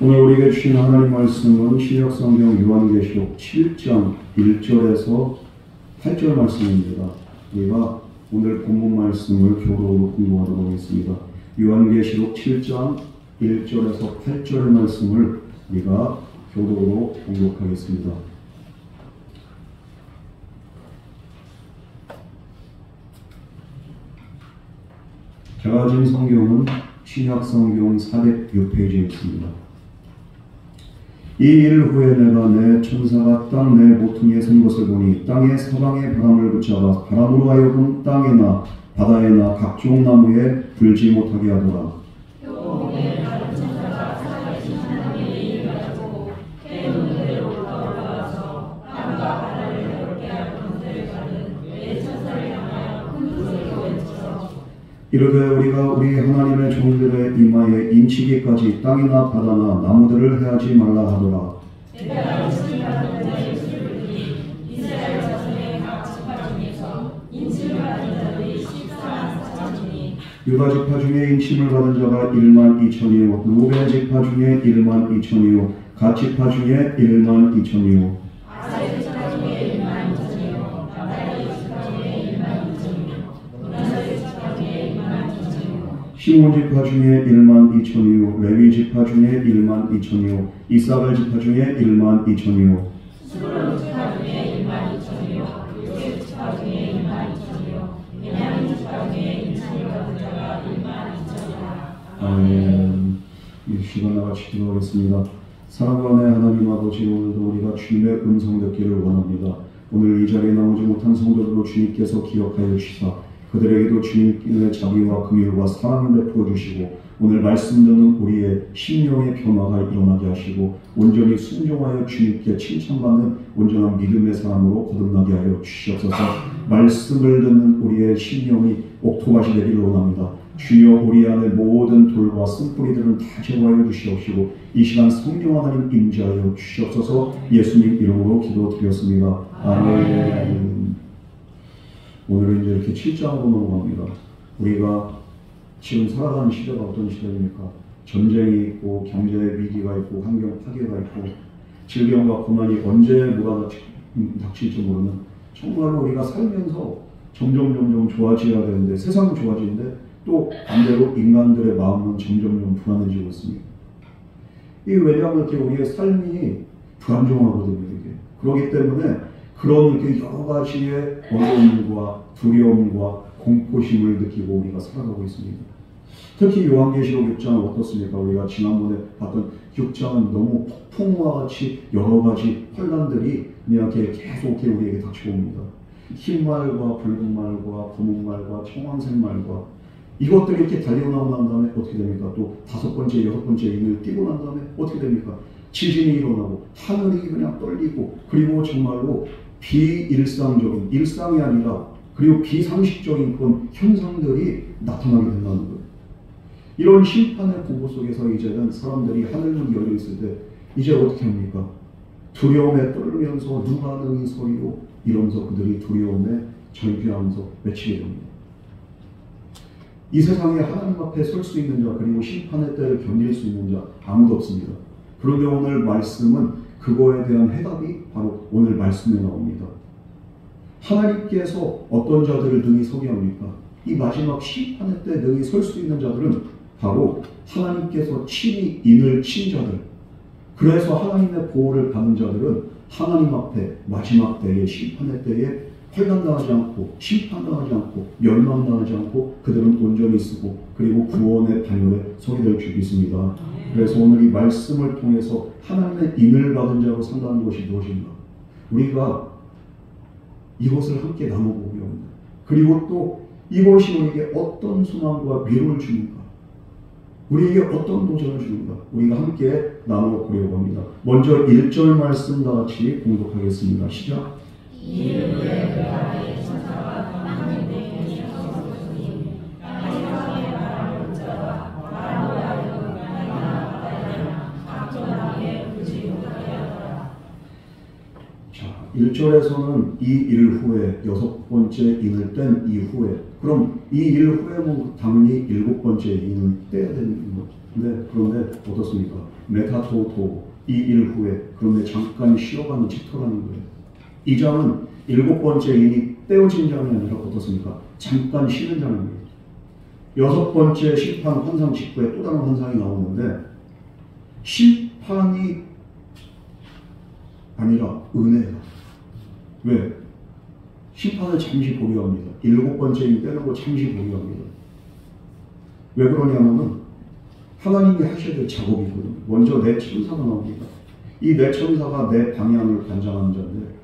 오늘 우리에게 주신 하나님 말씀은 신약성경 요한계시록 7장 1절에서 8절 말씀입니다. 우리가 오늘 본문 말씀을 교독으로 공부하도록 하겠습니다. 요한계시록 7장 1절에서 8절 말씀을 우리가 교독으로 공독하겠습니다. 제가 가진 성경은 신약성경 406페이지에 있습니다. 이 일 후에 내가 내 천사가 땅 내 모퉁이에 선 것을 보니 땅의 사방의 바람을 붙잡아 바람으로 하여금 땅에나 바다에나 각종 나무에 불지 못하게 하더라. 이르되 우리가 우리 하나님의 종들의 이마에 인치기까지 땅이나 바다나 나무들을 해하지 말라 하더라. 유다 지파 중에 인침을 받은 자가 1만 2천이요 루벤 지파 중에 1만 2천이요 갓 지파 중에 1만 2천이요 시몬 지파 중에 1만 2천이요 레위 지파 중에 1만 2천이요 이사갈 지파 중에 1만 2천이요 스불론 지파 중에 1만 2천이요 요셉 지파 중에 1만 2천이요 베냐민 지파 중에 인침을 받은 자가 1만 2천이라. 아멘. 이 시간 나같이 기도하겠습니다. 사랑하는 하나님 아버지, 오늘도 우리가 주님의 음성 듣기를 원합니다. 오늘 이 자리에 나오지 못한 성도들로 주님께서 기억하여 주시사 그들에게도 주님의 자비와 긍휼과 사랑을 베풀어 주시고 오늘 말씀 듣는 우리의 심령의 변화가 일어나게 하시고 온전히 순종하여 주님께 칭찬받는 온전한 믿음의 사람으로 거듭나게 하여 주시옵소서. 말씀을 듣는 우리의 심령이 옥토밭이 되기를 원합니다. 주여 우리 안에 모든 돌과 쓴뿌리들은 다 제거하여 주시옵시고 이 시간 성령 하나님 임재하여 주시옵소서. 예수님 이름으로 기도드렸습니다. 아멘. 오늘은 이제 이렇게 7장으로 넘어갑니다. 우리가 지금 살아가는 시대가 어떤 시대입니까? 전쟁이 있고 경제의 위기가 있고 환경 파괴가 있고 질병과 고난이 언제 몰아닥칠지 모르는 정말로 우리가 살면서 점점 좋아져야 되는데 세상은 좋아지는데 또 반대로 인간들의 마음은 점점 불안해지고 있습니다. 이게 왜냐하면 이렇게 우리의 삶이 불안정하거든요. 이게. 그렇기 때문에 그런 이렇게 여러 가지의 어려움과 두려움과 공포심을 느끼고 우리가 살아가고 있습니다. 특히 요한계시록 6장은 어떻습니까? 우리가 지난번에 봤던 6장은 너무 폭풍과 같이 여러 가지 혼란들이 그냥 이렇게 계속 이렇게 우리에게 닥치고 옵니다. 흰말과 붉은 말과 검은 말과 청황색 말과 이것들이 이렇게 달려나오고 난 다음에 어떻게 됩니까? 또 5번째, 6번째 인을 띄고 난 다음에 어떻게 됩니까? 지진이 일어나고 하늘이 그냥 떨리고 그리고 정말로 비일상적인, 일상이 아니라 그리고 비상식적인 그런 현상들이 나타나게 된다는 거예요. 이런 심판의 공고 속에서 이제는 사람들이 하늘문이 열려 있을 때 이제 어떻게 합니까? 두려움에 떨면서 누가 능히 서리요 이러면서 그들이 두려움에 절규하면서 외치게 됩니다. 이 세상에 하나님 앞에 설 수 있는 자 그리고 심판의 때를 견딜 수 있는 자 아무도 없습니다. 그런데 오늘 말씀은 그거에 대한 해답이 바로 오늘 말씀에 나옵니다. 하나님께서 어떤 자들을 능히 서게 합니까? 이 마지막 심판의 때 능히 설 수 있는 자들은 바로 하나님께서 친히 인을 친 자들. 그래서 하나님의 보호를 받는 자들은 하나님 앞에 마지막 때에 심판의 때에 환난당하지 않고 심판당하지 않고 멸망당하지 않고 그들은 온전히 쓰고 그리고 구원의 반열에 서게 될 줄 믿습니다. 그래서 오늘 이 말씀을 통해서 하나님의 인을 받은 자로 산다는 것이 무엇인가? 우리가 이것을 함께 나눠보고요. 그리고 또 이것이 우리에게 어떤 소망과 위로를 주는가? 우리에게 어떤 도전을 주는가? 우리가 함께 나눠보려고 합니다. 먼저 1절 말씀 다 같이 공독하겠습니다. 시작! 자, 1절에서는 이 일 후에 6번째 인을 뗀 이후에 그럼 이 일 후에 뭐 당연히 7번째 인을 떼야 되는 그런데 어떻습니까? 메타토토 이 일 후에 그런데 잠깐 쉬어가는 집터라는 거예요. 이 장은 7번째 인이 떼어진 장이 아니라 어떻습니까? 잠깐 쉬는 장입니다. 6번째 심판 환상 직후에 또 다른 환상이 나오는데 심판이 아니라 은혜다. 왜? 심판을 잠시 보류합니다. 7번째 인 떼는 거 잠시 보류합니다. 왜 그러냐면은 하나님이 하셔야 될 작업이거든요. 먼저 내 천사가 나옵니다. 이 내 천사가 내 방향을 관장하는 자인데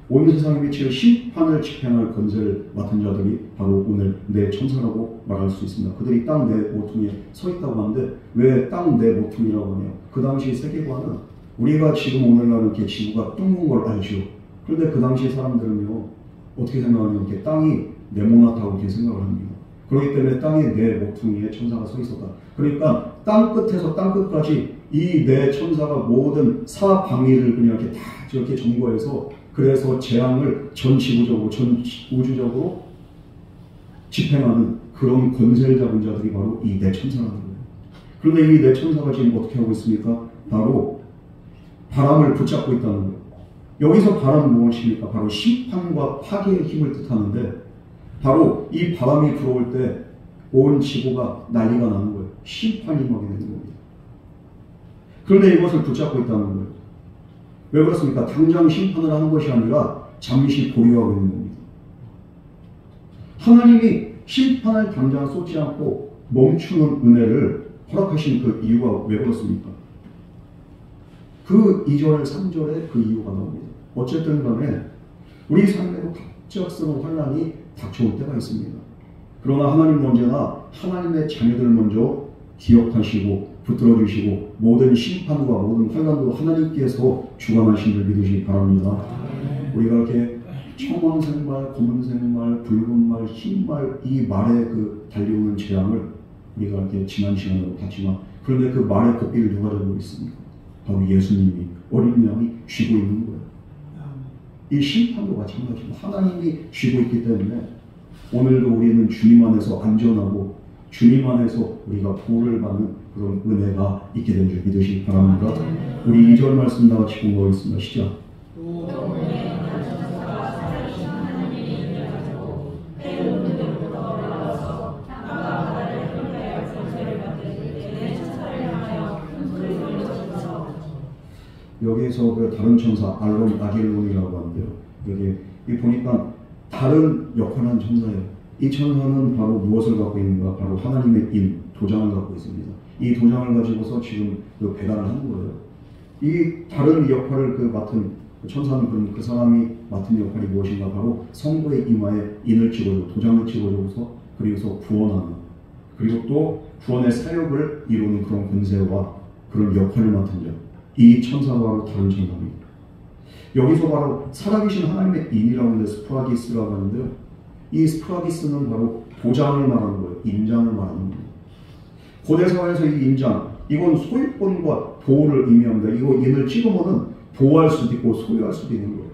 온 세상에 미칠 심판을 집행할 권세를 맡은 자들이 바로 오늘 내 천사라고 말할 수 있습니다. 그들이 땅 내 모퉁이에 서 있다고 하는데 왜 땅 내 모퉁이라고 하냐? 그 당시 세계관은 우리가 지금 오늘날 이렇게 지구가 둥근 걸 알죠. 그런데 그 당시 사람들은요 어떻게 생각하냐면 이렇게 땅이 네모나다고 이렇게 생각을 합니다. 그렇기 때문에 땅에 내 모퉁이에 천사가 서 있었다. 그러니까 땅 끝에서 땅 끝까지 이 내 천사가 모든 사방위를 그냥 이렇게 다 저렇게 점거해서 그래서 재앙을 전 지구적으로 전 우주적으로 집행하는 그런 권세를 잡은 자들이 바로 이 내 천사라는 거예요. 그런데 이 내 천사가 지금 어떻게 하고 있습니까? 바로 바람을 붙잡고 있다는 거예요. 여기서 바람은 무엇입니까? 바로 심판과 파괴의 힘을 뜻하는데 바로 이 바람이 불어올 때 온 지구가 난리가 나는 거예요. 심판이 임하게 되는 겁니다. 그런데 이것을 붙잡고 있다는 거예요. 왜 그렇습니까? 당장 심판을 하는 것이 아니라 잠시 보류하고 있는 겁니다. 하나님이 심판을 당장 쏟지 않고 멈추는 은혜를 허락하신 그 이유가 왜 그렇습니까? 그 2절, 3절에 그 이유가 나옵니다. 어쨌든 간에 우리 삶에도 갑작스러운 환난이 닥쳐올 때가 있습니다. 그러나 하나님은 언제나 하나님의 자녀들을 먼저 기억하시고 붙들어주시고 모든 심판과 모든 환난도 하나님께서 주관하신 줄 믿으시기 바랍니다. 우리가 이렇게 청황생말, 검은생말, 붉은말, 흰말 이 말에 그 달려오는 재앙을 우리가 이렇게 지난 시간으로 봤지만 그런데 그 말의 고삐를 누가 잡고 있습니까? 바로 예수님이 어린 양이 쥐고 있는 거예요. 이 심판도 마찬가지입니다. 하나님이 쥐고 있기 때문에 오늘도 우리는 주님 안에서 안전하고 주님 안에서 우리가 보호를 받는 그런 은혜가 있게 된 줄 믿으시기 바랍니다. 우리 2절 말씀 다 같이 공부하겠습니다. 시작. 여기에서 그 다른 천사 알론 아겔론이라고 하는데요. 여기 보니까 다른 역할을 한 천사예요. 이 천사는 바로 무엇을 갖고 있는가? 바로 하나님의 인, 도장을 갖고 있습니다. 이 도장을 가지고서 지금 그 배달을 하는 거예요. 이 다른 역할을 그 맡은 천사는 그 사람이 맡은 역할이 무엇인가? 바로 성도의 이마에 인을 찍어주고 도장을 찍어주고서 그리고서 구원하는 그리고 또 구원의 사역을 이루는 그런 권세와 그런 역할을 맡은 자. 이 천사가 바로 다른 천사입니다. 여기서 바로 살아계신 하나님의 인이라고 하는데 스프라기스라고 하는데요. 이 스프라기스는 바로 도장을 말하는 거예요. 인장을 말하는 거예요. 고대사회에서 이 인장, 이건 소유권과 보호를 의미합니다. 이거 인을 찍으면은 보호할 수도 있고 소유할 수도 있는 거예요.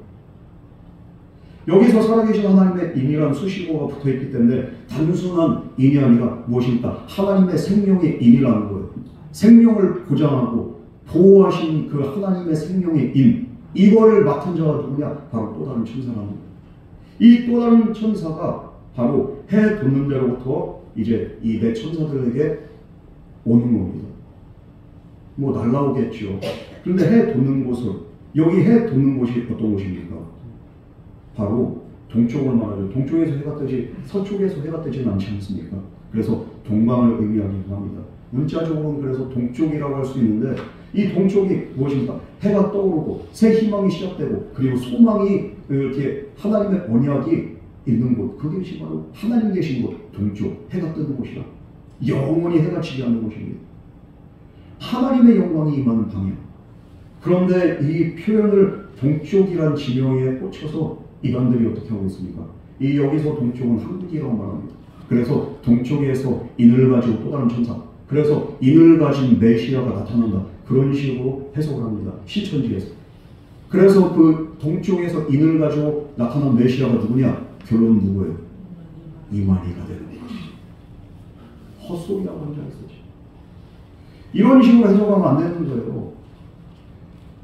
여기서 살아계신 하나님의 인이라는 수식어가 붙어있기 때문에 단순한 인이 아니라 무엇입니까? 하나님의 생명의 인이라는 거예요. 생명을 보장하고 보호하신 그 하나님의 생명의 인, 이거를 맡은 자가 누구냐? 바로 또 다른 천사라는 거예요. 이 또 다른 천사가 바로 해 돋는 데로부터 이제 이 내 천사들에게 오는 겁니다. 뭐 날라오겠죠. 그런데 해 돋는 곳은 여기 해 돋는 곳이 어떤 곳입니까? 바로 동쪽을 말하죠. 동쪽에서 해가 뜨지 서쪽에서 해가 뜨지는 않지 않습니까? 그래서 동방을 의미하기도 합니다. 문자적으로는 그래서 동쪽이라고 할 수 있는데 이 동쪽이 무엇입니까? 해가 떠오르고 새 희망이 시작되고 그리고 소망이 이렇게 하나님의 언약이 있는 곳, 그것이 바로 하나님 계신 곳, 동쪽, 해가 뜨는 곳이라 영원히 해가 지지 않는 곳입니다. 하나님의 영광이 임하는 방향. 그런데 이 표현을 동쪽이란 지명에 꽂혀서 이단들이 어떻게 하고 있습니까? 이 여기서 동쪽은 한국이라고 말합니다. 그래서 동쪽에서 인을 가지고 또 다른 천사, 그래서 인을 가진 메시아가 나타난다. 그런 식으로 해석을 합니다. 신천지에서. 그래서 그 동쪽에서 인을 가지고 나타난 메시아가 누구냐? 결론은 누구예요? 이만희가 되는 거지. 헛소리라고 한 적 있었지. 이런 식으로 해석하면 안 되는 거예요.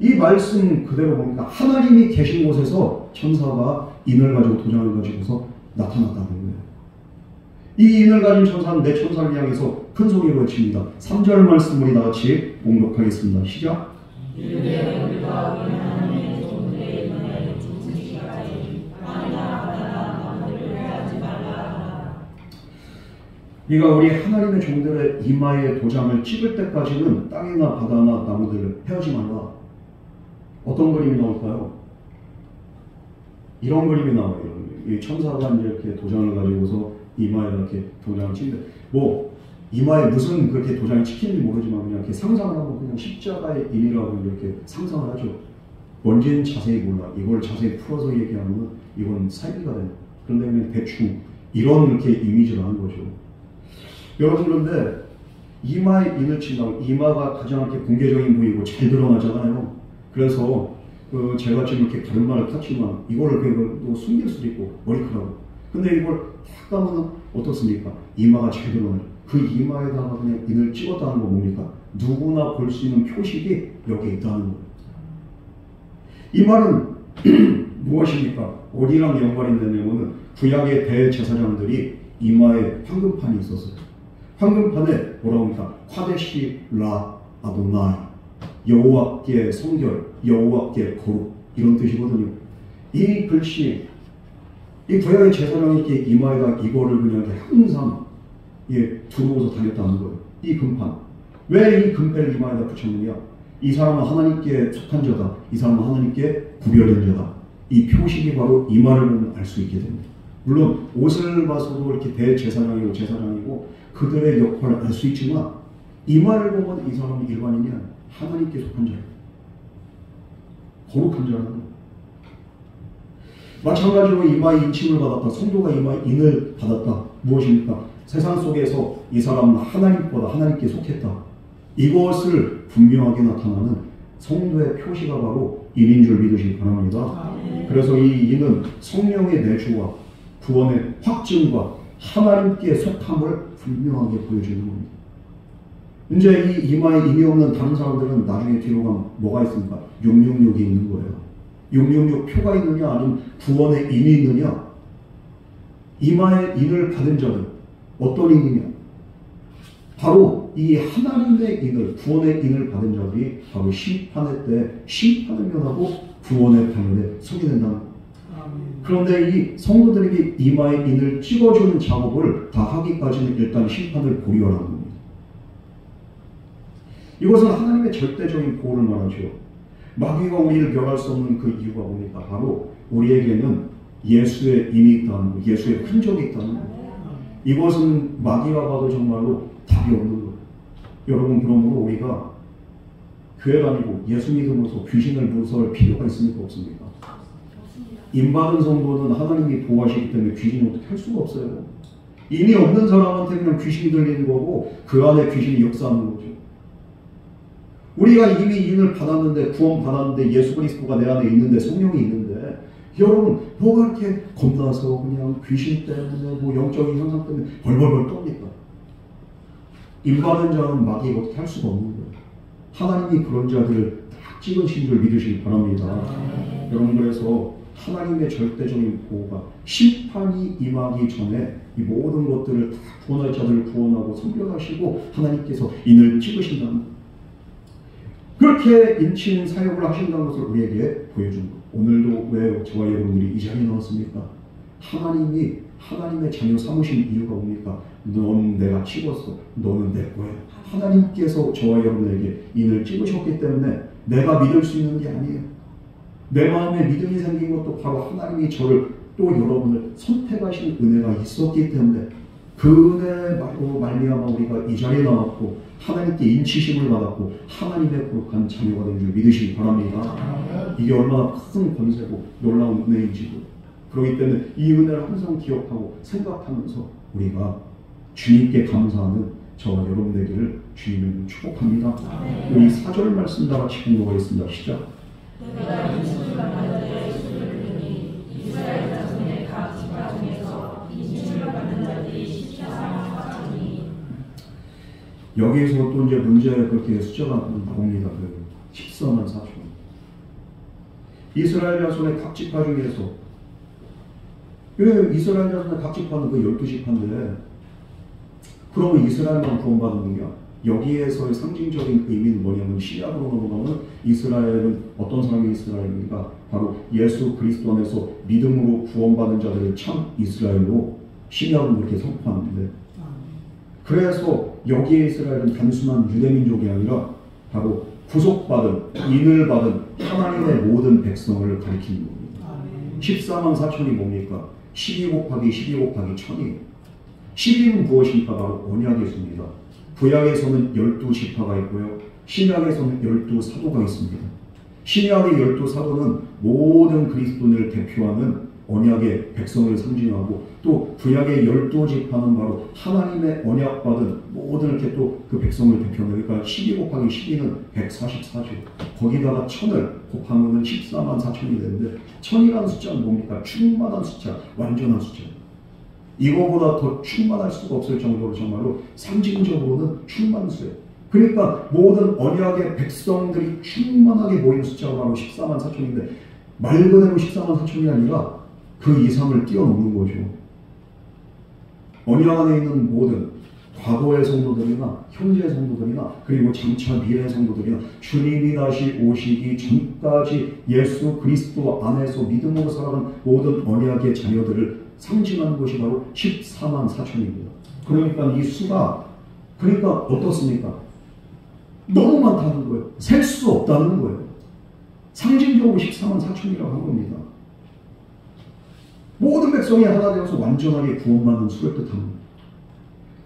이 말씀 그대로 보니까 하나님이 계신 곳에서 천사가 인을 가지고 도장을 가지고서 나타났다는 거예요. 이 인을 가진 천사는 내 천사를 향해서 큰 소리로 외칩니다. 3절 말씀 우리 다같이 봉독하겠습니다. 시작. 네가 우리 하나님의 종들의 이마에 도장을 찍을 때까지는 땅이나 바다나 나무들을 헤어지 말라. 어떤 그림이 나올까요? 이런 그림이 나와요. 이 천사가 이제 이렇게 도장을 가지고서 이마에 이렇게 도장을 찍는데, 뭐 이마에 무슨 그렇게 도장이 찍히는지 모르지만 그냥 이렇게 상상을 하고 그냥 십자가의 인이라고 이렇게 상상을 하죠. 뭔지는 자세히 몰라. 이걸 자세히 풀어서 얘기하면 이건 사기가 돼요. 그런데 그냥 대충 이런 이렇게 이미지를 하는 거죠. 여러분, 그런데 이마에 인을 친다고 이마가 가장 이렇게 공개적인 부위고 잘 드러나잖아요. 그래서 제가 지금 이렇게 가른말을 탔지만 이거를 또 숨길 수도 있고 머리카락으로. 근데 이걸 탁 까면 어떻습니까? 이마가 잘 드러나요. 그 이마에다가 그냥 인을 찍었다는 거 뭡니까? 누구나 볼 수 있는 표식이 여기에 있다는 거예요. 이 말은 무엇입니까? 어디랑 연관이 있느냐면 구약의 대제사장들이 이마에 황금판이 있었어요. 황금판에 뭐라고 합니까? 카데시 라 아도나이, 여호와께 성결, 여호와께 거룩, 이런 뜻이거든요. 이 글씨, 이 구약의 제사장이 이렇게 이마에다 이거를 그냥 항상 두르고서 다녔다는 거예요. 이 금판. 왜 이 금패를 이마에다 붙였느냐? 이 사람은 하나님께 속한 자다. 이 사람은 하나님께 구별된 자다. 이 표식이 바로 이마를 보면 알 수 있게 됩니다. 물론 옷을 봐서도 이렇게 대제사장이고 제사장이고 그들의 역할을 알 수 있지만 이마를 보면 이 사람은 일반인이 아니야. 하나님께 속한 자예요. 거룩한 자라는 거예요. 마찬가지로 이마에 인침을 받았다. 성도가 이마에 인을 받았다. 무엇입니까? 세상 속에서 이 사람은 하나님보다 하나님께 속했다. 이것을 분명하게 나타나는 성도의 표시가 바로 인인 줄 믿으시기 바랍니다. 그래서 이 인은 성령의 내주와 구원의 확증과 하나님께 속함을 분명하게 보여주는 겁니다. 이제 이 이마에 인이 없는 다른 사람들은 나중에 뒤로 가면 뭐가 있습니까? 666이 있는 거예요. 666 표가 있느냐 아니면 구원의 인이 있느냐? 이마에 인을 받은 자들 어떤 인이냐? 바로 이 하나님의 인을, 구원의 인을 받은 자들이 바로 심판의 때 심판을 면하고 구원의 방면에 서게 된다는 거예요. 그런데 이 성도들에게 이마에 인을 찍어주는 작업을 다 하기까지는 일단 심판을 보류하라는 겁니다. 이것은 하나님의 절대적인 보호를 말하죠. 마귀가 우리를 멸할 수 없는 그 이유가 뭡니까? 바로 우리에게는 예수의 인이 있다는 거, 예수의 흔적이 있다는 거. 이것은 마귀가 봐도 정말로 답이 없는 거예요. 여러분, 그러므로 우리가 교회 다니고 예수 믿음으로써 귀신을 무서워할 필요가 있습니까? 없습니까? 인받은 성도는 하나님이 보호하시기 때문에 귀신이 어떻게 할 수가 없어요. 인이 없는 사람한테 그냥 귀신이 들리는 거고 그 안에 귀신이 역사하는 거죠. 우리가 이미 인을 받았는데, 구원 받았는데, 예수 그리스도가 내 안에 있는데, 성령이 있는데, 여러분 뭐가 이렇게 겁나서 그냥 귀신 때문에 뭐 영적인 현상 때문에 벌벌벌 떱니까? 인받은 자는 마귀가 어떻게 할 수가 없는 거예요. 하나님이 그런 자들을 딱 찍으신 줄 믿으시기 바랍니다. 여러분, 그래서 하나님의 절대적인 보호가 심판이 임하기 전에 이 모든 것들을 다 구원할 자들을 구원하고 선별하시고 하나님께서 인을 찍으신다는 거예요. 그렇게 인친 사역을 하신다는 것을 우리에게 보여준 것. 오늘도 왜 저와 여러분들이 이 자리에 나왔습니까? 하나님이 하나님의 자녀 삼으신 이유가 뭡니까? 넌 내가 찍었어. 너는 내 거야. 하나님께서 저와 여러분에게 인을 찍으셨기 때문에 내가 믿을 수 있는 게 아니에요. 내 마음에 믿음이 생긴 것도 바로 하나님이 저를 또 여러분을 선택하신 은혜가 있었기 때문에 그 은혜로 말미암아 우리가 이 자리에 나왔고 하나님께 인치심을 받았고 하나님의 거룩한 자녀가 된 줄 믿으시기 바랍니다. 이게 얼마나 큰 권세고 놀라운 은혜인지도. 그렇기 때문에 이 은혜를 항상 기억하고 생각하면서 우리가 주님께 감사하는 저와 여러분 되기를 주님을 축복합니다. 우리 4절 말씀 다 같이 공부하겠습니다. 시작. 내가 인침을 받는 자의 수를 들으니 이스라엘 자손의 각 지파 중에서 인침을 받는 자들이 14만 4천이니. 여기에서 또 이제 문제 그렇게 숫자가 나옵니다. 14만 4천. 이스라엘 자손의 각 지파 중에서 왜 이스라엘 자손의 각 지파는 그 12지파인데 그러면 이스라엘만 구원받는 거냐? 여기에서의 상징적인 의미는 뭐냐면 신약으로 넘어가면 이스라엘은 어떤 사람이 이스라엘입니까? 바로 예수 그리스도 안에서 믿음으로 구원받은 자들을 참 이스라엘로 신약은 그렇게 선포하는데 그래서 여기에 이스라엘은 단순한 유대민족이 아니라 바로 구속받은 인을 받은 하나님의 모든 백성을 가리키는 겁니다. 14만 4천이 뭡니까? 12 곱하기 12 곱하기 1000이에요. 12는 무엇입니까? 바로 언약이 있습니다. 구약에서는 12지파가 있고요. 신약에서는 12사도가 있습니다. 신약의 12사도는 모든 그리스도인을 대표하는 언약의 백성을 상징하고 또 구약의 12지파는 바로 하나님의 언약받은 모든 이렇게 또 그 백성을 대표하는 그러니까 12 곱하기 12는 144죠. 거기다가 1000을 곱하면 14만 4천이 되는데 1000이라는 숫자는 뭡니까? 충만한 숫자, 완전한 숫자. 이거보다 더 충만할 수가 없을 정도로 정말로 상징적으로는 충만수예요. 그러니까 모든 언약의 백성들이 충만하게 모인 숫자가 바로 14만 4천인데 말 그대로 14만 4천이 아니라 그 이상을 뛰어넘는 거죠. 언약 안에 있는 모든 과거의 성도들이나 현재의 성도들이나 그리고 장차 미래의 성도들이나 주님이 다시 오시기 전까지 예수 그리스도 안에서 믿음으로 살아가는 모든 언약의 자녀들을 상징하는 것이 바로 14만 4천입니다. 그러니까 이 수가 그러니까 어떻습니까? 너무 많다는 거예요. 셀 수 없다는 거예요. 상징적으로 14만 4천이라고 한 겁니다. 모든 백성이 하나 되어서 완전하게 구원받는 수를 뜻합니다.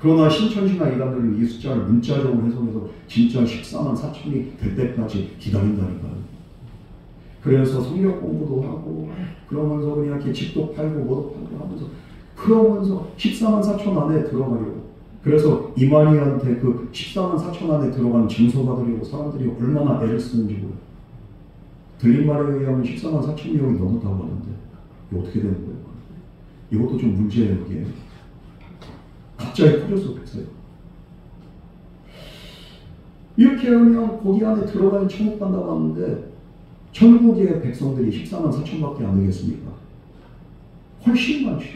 그러나 신천지나 이단들은 이 숫자를 문자적으로 해석해서 진짜 14만 4천이 될 때까지 기다린다니까요. 그래서 성경 공부도 하고 그러면서 그냥 이렇게 집도 팔고 뭐도 팔고 하면서 그러면서 14만 4천 안에 들어가려고 그래서 이만희한테 그 14만 4천 안에 들어간 증서 받으려고 사람들이 얼마나 애를 쓰는지 몰라요. 들린 말에 의하면 14만 4천 명이 넘었다고 하는데 이게 어떻게 되는 거예요? 이것도 좀 문제예요. 이게 갑자기 커졌어. 그래서요. 이렇게 하면 거기 안에 들어가는 천국 간다고 하는데 천국의 백성들이 14만 4천밖에 안 되겠습니까? 훨씬 많죠.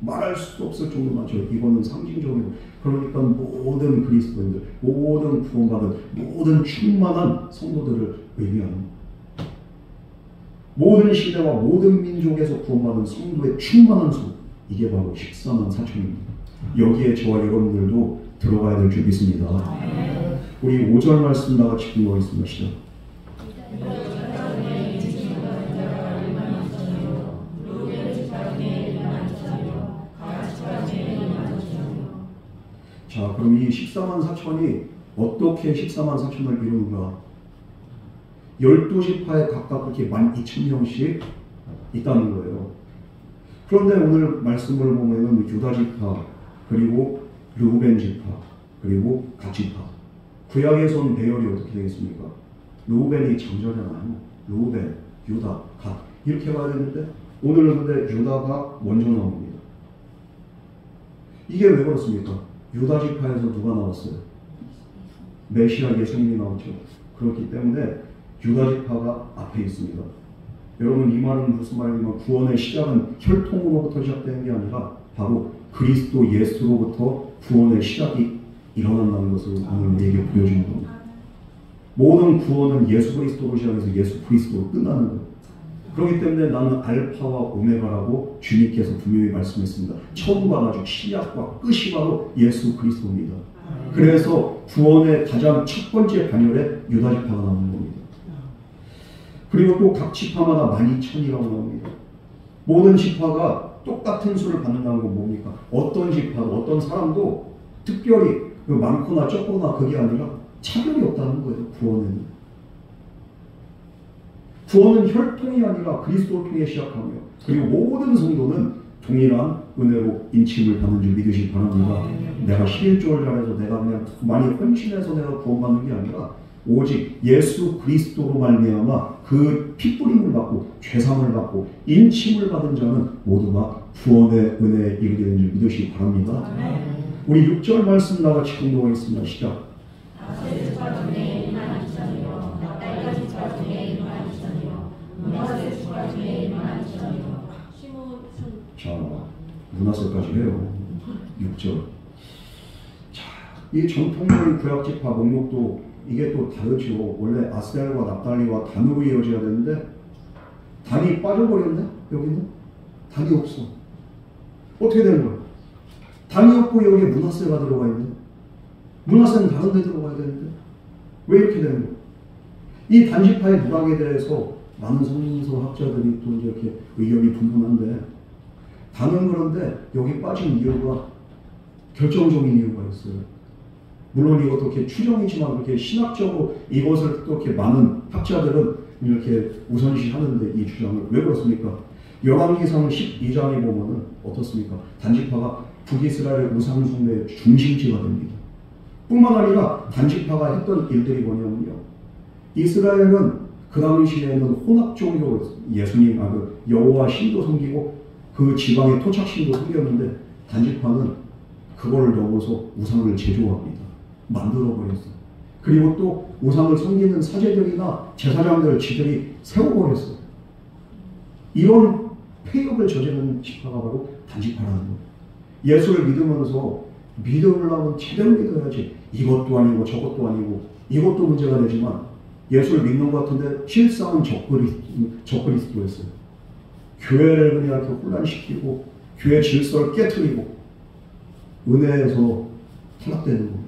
말할 수도 없을 정도 많죠. 이거는 상징적이고 그러니까 모든 그리스도인들, 모든 구원받은, 모든 충만한 성도들을 의미하는 모든 시대와 모든 민족에서 구원받은 성도의 충만한 수 이게 바로 14만 4천입니다. 여기에 저와 여러분들도 들어가야 될 줄 믿습니다. 우리 5절 말씀 나같이 공부하겠습니다. 시작. 자, 그럼 이 14만 4천이 어떻게 14만 4천을 이루는가? 12지파에 각각 그렇게 12,000명씩 있다는 거예요. 그런데 오늘 말씀을 보면은 유다지파, 그리고 르우벤지파, 그리고 갓지파. 구약에서는 배열이 어떻게 되겠습니까? 르우벤이 장자잖아요. 르우벤, 유다, 갓. 이렇게 봐야 되는데 오늘은 근데 유다가 먼저 나옵니다. 이게 왜 그렇습니까? 유다지파에서 누가 나왔어요? 메시아 예수님이 나왔죠. 그렇기 때문에 유다지파가 앞에 있습니다. 여러분 이 말은 무슨 말이냐면 구원의 시작은 혈통으로부터 시작되는 게 아니라 바로 그리스도 예수로부터 구원의 시작이 일어난다는 것을 오늘 우리에게 보여주는 겁니다. 모든 구원은 예수 그리스도로 시작해서 예수 그리스도로 끝나는 거예요. 그렇기 때문에 나는 알파와 오메가라고 주님께서 분명히 말씀했습니다. 처음과 나중 시작과 끝이 바로 예수 그리스도입니다. 그래서 구원의 가장 첫 번째 반열에 유다지파가 나오는 겁니다. 그리고 또 각 지파마다 12,000이라고 나옵니다. 모든 지파가 똑같은 수를 받는다는 건 뭡니까? 어떤 지파, 어떤 사람도 특별히 많거나 적거나 그게 아니라 차별이 없다는 거예요. 구원은. 구원은 혈통이 아니라 그리스도를 통해 시작하며 그리고 모든 성도는 동일한 은혜로 인침을 받는 줄 믿으시기 바랍니다. 내가 11조를 잘해서 내가 그냥 많이 헌신해서 내가 구원받는 게 아니라 오직 예수 그리스도로 말미암아 그 핏부림을 받고 죄사함을 받고 인침을 받은 자는 모두가 구원의 은혜에 이르게 되는 줄 믿으시기 바랍니다. 우리 6절 말씀 나같이 공독하겠습니다. 시작. 아셀 지파 중에 1만 2천이요 납달리 지파 중에 1만 2천이요 므낫세 지파 중에 1만 2천이요 시몬 자, 므낫세까지 해요. 6절. 자, 이 전통적인 구약지파 목록도 이게 또 다르죠. 원래 아셀과 납달리와 단으로 이어져야 되는데 단이 빠져버렸네? 여기는? 단이 없어. 어떻게 되는 거야? 단이 없고 여기에 므낫세가 들어가 있네. 므낫세는 다른 데 들어가야 되는데 왜 이렇게 되는 거야? 이 단지파의 누락에 대해서 많은 성서학자들이 또 이제 이렇게 의견이 분분한데 단은 그런데 여기 빠진 이유가 결정적인 이유가 있어요. 물론 이것도 이렇게 추정이지만 그렇게 신학적으로 이것을 또 이렇게 많은 학자들은 이렇게 우선시하는데 이 주장을 왜 그렇습니까? 열왕기상 12장에 보면은 어떻습니까? 단지파가 북이스라엘의 우상숭배의 중심지가 됩니다. 뿐만 아니라 단지파가 했던 일들이 뭐냐면요. 이스라엘은 그 당시에는 혼합종교 예수님, 여호와 신도 섬기고 그 지방의 토착신도 섬겼는데 단지파는 그거를 넘어서 우상을 제조합니다. 만들어버렸어요. 그리고 또 우상을 섬기는 사제들이나 제사장들을 지들이 세워버렸어요. 이런 폐역을 저지르는 지파가 바로 단지파라는 거예요. 예수를 믿으면서 믿으려면 제대로 믿어야지. 이것도 아니고 저것도 아니고 이것도 문제가 되지만 예수를 믿는 것 같은데 실상은 적그리스도였어요. 교회를 그냥 이렇게 혼란시키고 교회 질서를 깨트리고 은혜에서 탈락되는 겁니다.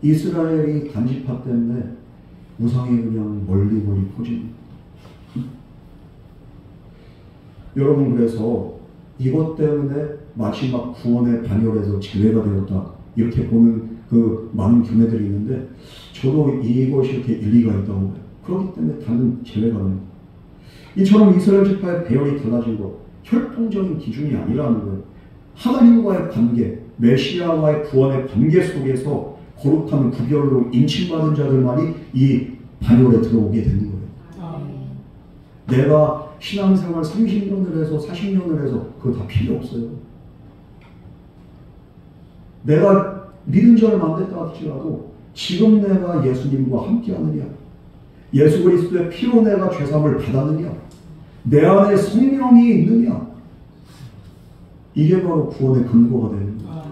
이스라엘이 단지파 때문에 우상이 그냥 멀리 퍼집니다. 여러분, 그래서 이것 때문에 마지막 구원의 반열에서 제외가 되었다 이렇게 보는 그 많은 견해들이 있는데 저도 이것이 이렇게 일리가 있다고 봐요. 그렇기 때문에 다른 제외가 됩니다. 이처럼 이스라엘 지파의 배열이 달라진 것, 혈통적인 기준이 아니라는 거예요. 하나님과의 관계, 메시아와의 구원의 관계 속에서 거룩한 구별로 인침받은 자들만이 이 반열에 들어오게 되는 거예요. 내가 신앙생활 30년을 해서 40년을 해서 그거 다 필요 없어요. 내가 믿은 지 얼마 안 됐다 할지라도 지금 내가 예수님과 함께하느냐, 예수 그리스도의 피로 내가 죄사함을 받았느냐, 내 안에 성령이 있느냐, 이게 바로 구원의 근거가 되는 거예요.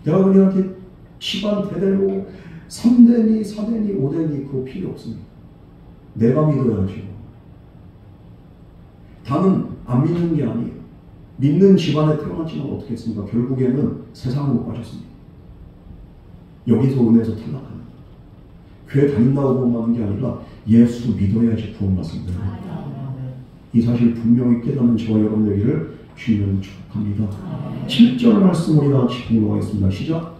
내가 그냥 이렇게 집안 대대로 3대니 4대니 5대니 그거 필요 없습니다. 내가 믿어야죠. 다는 안 믿는 게 아니에요. 믿는 집안에 태어났지만 어떻게 했습니까? 결국에는 세상으로 빠졌습니다. 여기서 은혜에서 탈락합니다. 교회 다닌다고 구원받는 게 아니라 예수 믿어야지 구원받습니다. 이 사실 분명히 깨닫는 저와 여러분 되기를 주님은 축복합니다. 7절 말씀 우리 다 같이 공부하겠습니다. 시작.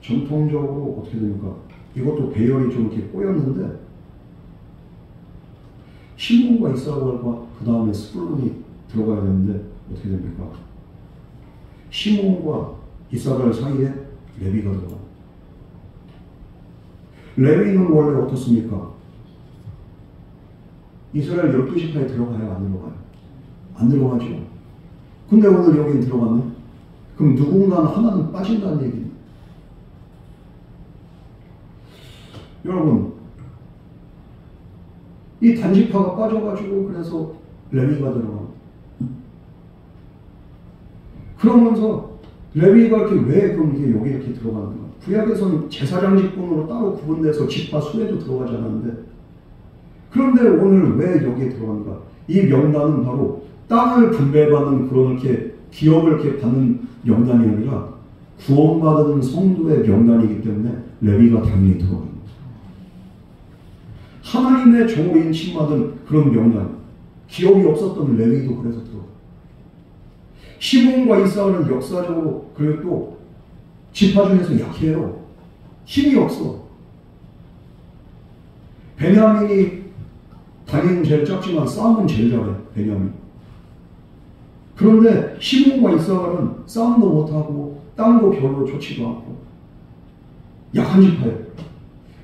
전통적으로 어떻게 됩니까? 이것도 배열이 좀 이렇게 꼬였는데 시몬과 이사갈과 그 다음에 스불론이 들어가야 되는데 어떻게 됩니까? 시몬과 이사갈 사이에 레위가 들어가요. 레위는 원래 어떻습니까? 이스라엘 12지파에 들어가요? 안 들어가요? 안 들어가죠. 근데 오늘 여기는 들어갔네? 그럼 누군가는 하나는 빠진다는 얘기입니다. 여러분, 이 단지파가 빠져가지고 그래서 레위가 들어갑니다. 그러면서 레위가 이렇게 왜 그럼 이게 여기 이렇게 들어가는가? 구약에서는 제사장 직분으로 따로 구분돼서 지파 수에도 들어가지 않았는데 그런데 오늘 왜 여기에 들어간가? 이 명단은 바로 땅을 분배받는 그런 이렇게 기업을 이렇게 받는 명단이 아니라 구원받은 성도의 명단이기 때문에 레위가 당연히 들어갑니다. 하나님의 종으로 인침받은 그런 명단, 기업이 없었던 레위도 그래서 들어가요. 시몬과 이사갈은 역사적으로 그리고 또 지파 중에서 약해요. 힘이 없어. 베냐민이 다리는 제일 작지만 싸움은 제일 잘해. 베냐민. 그런데 시몬과 이사갈은 싸움도 못하고 땅도 별로 좋지도 않고 약한 지파예요.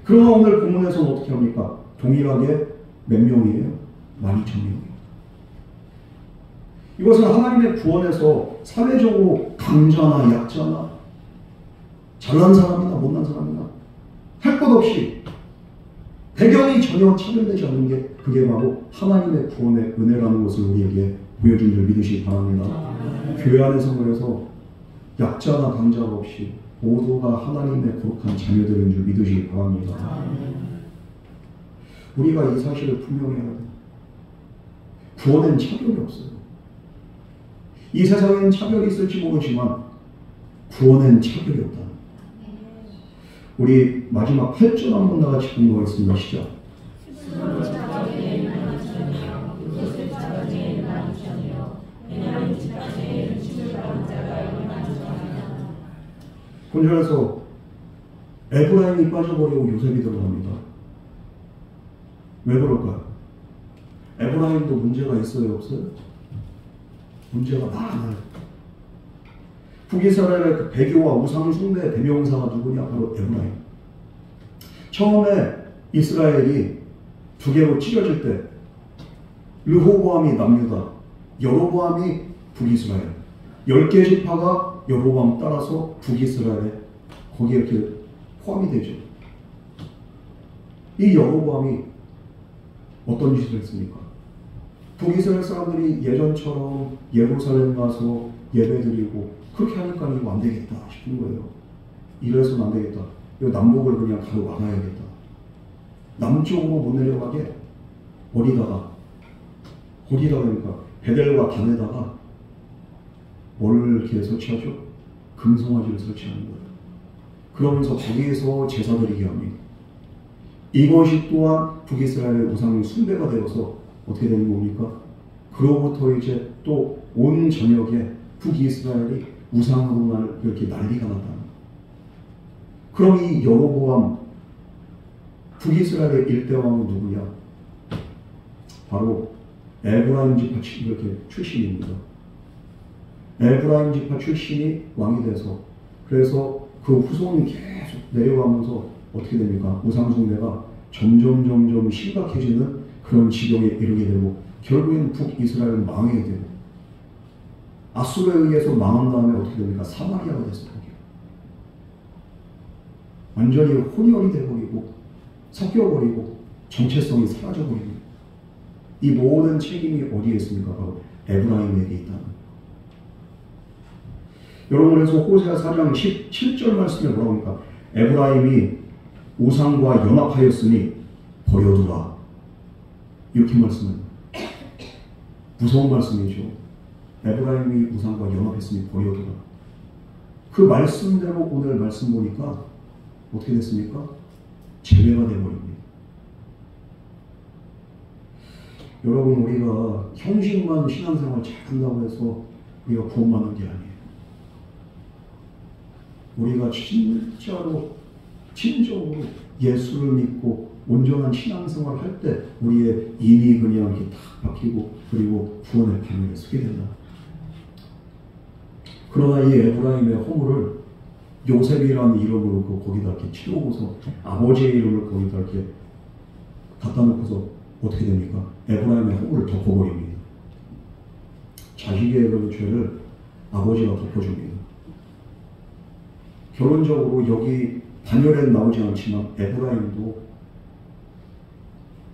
그러나 오늘 본문에서는 어떻게 합니까? 동일하게 몇 명이에요? 12,000명입니다. 이것은 하나님의 구원에서 사회적으로 강자나 약자나 잘난 사람이나 못난 사람이나 할 것 없이 배경이 전혀 차별되지 않는 게 그게 바로 하나님의 구원의 은혜라는 것을 우리에게 보여준 줄 믿으시기 바랍니다. 교회 안에서 그래서 약자나 강자가 없이 모두가 하나님의 거룩한 자녀들인 줄 믿으시기 바랍니다. 우리가 이 사실을 분명히 해야 돼요. 구원엔 차별이 없어요. 이 세상에는 차별이 있을지 모르지만 구원엔 차별이 없다. 우리 마지막 8절 한번 다 같이 공부하겠습니다. 시작. 본절에서 에브라임이 빠져버리고 요셉이 들어갑니다. 왜 그럴까요? 에브라임도 문제가 있어요, 없어요? 문제가 많아요. 북이스라엘의 그 배교와 우상 숭배의 대명사가 누구냐? 바로 에브라임. 처음에 이스라엘이 두 개로 찢어질 때 르호보암이 남유다, 여로보암이 북이스라엘. 10개 지파가 여로보암 따라서 북이스라엘에 거기에 이렇게 포함이 되죠. 이 여로보암이 어떤 짓을 했습니까? 북이스라엘 사람들이 예전처럼 예루살렘 가서 예배드리고 그렇게 하니까 이거 안 되겠다 싶은 거예요. 이래서는 안 되겠다. 이거 남북을 그냥 가로 막아야겠다. 남쪽으로 못 내려가게 어디다가 그러니까 베델과 단에다가 뭘 이렇게 설치하죠? 금송아지를 설치하는 거예요. 그러면서 거기에서 제사 드리게 합니다. 이것이 또한 북이스라엘의 우상 숭배가 되어서 어떻게 되는 겁니까? 그로부터 이제 또 온 전역에 북이스라엘이 우상으로만 이렇게 난리가 났다. 그럼 이 여로보암 북이스라엘의 일대왕은 누구냐? 바로 에브라임 지파 이렇게 출신입니다. 에브라임 지파 출신이 왕이 돼서 그래서 그 후손이 계속 내려가면서 어떻게 됩니까? 우상숭배가 점점 심각해지는 그런 지경에 이르게 되고 결국에는 북이스라엘은 망하게 되고 아수르에 의해서 망한 다음에 어떻게 됩니까? 사마리아가 됐어요. 완전히 혼혈이 되어버리고 섞여버리고 정체성이 사라져버립니다. 이 모든 책임이 어디에 있습니까? 바로 에브라임에게 있다는 거예요. 여러분 그래서 호세아 4장 17절 말씀에 뭐라고 합니까? 에브라임이 우상과 연합하였으니 버려두라. 이렇게 말씀합니다. 무서운 말씀이죠. 에브라임이 우상과 연합했으니 버려두라. 그 말씀대로 오늘 말씀 보니까 어떻게 됐습니까? 제외가 되어버립니다. 여러분 우리가 형식만 신앙생활 잘한다고 해서 우리가 구원받는 게 아니에요. 우리가 진정으로 예수를 믿고 온전한 신앙생활을 할 때 우리의 인이 그냥 이렇게 탁 박히고 그리고 구원의 방향에 서게 된다. 그러나 이 에브라임의 허물을 요셉이라는 이름으로 거기다 이렇게 치우고서 아버지의 이름을 거기다 이렇게 갖다 놓고서 어떻게 됩니까? 에브라임의 허물을 덮어버립니다. 자식의 그 죄를 아버지가 덮어줍니다. 결론적으로 여기 단열에는 나오지 않지만 에브라임도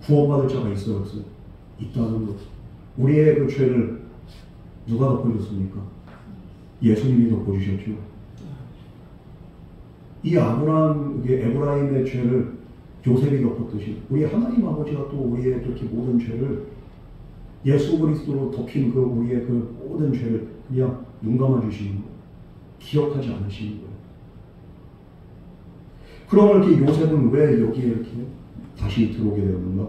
구원받을 자가 있어요, 없어요? 있다는 것. 우리의 그 죄를 누가 덮어줬습니까? 예수님이 덮어주셨죠. 이 에브라임의 죄를 요셉이 덮었듯이 우리 하나님 아버지가 또 우리의 그렇게 모든 죄를 예수 그리스도로 덮인 그 우리의 그 모든 죄를 그냥 눈 감아 주시는 거예요. 기억하지 않으시는 거예요. 그러면 이렇게 요셉은 왜 여기에 이렇게 다시 들어오게 되었는가?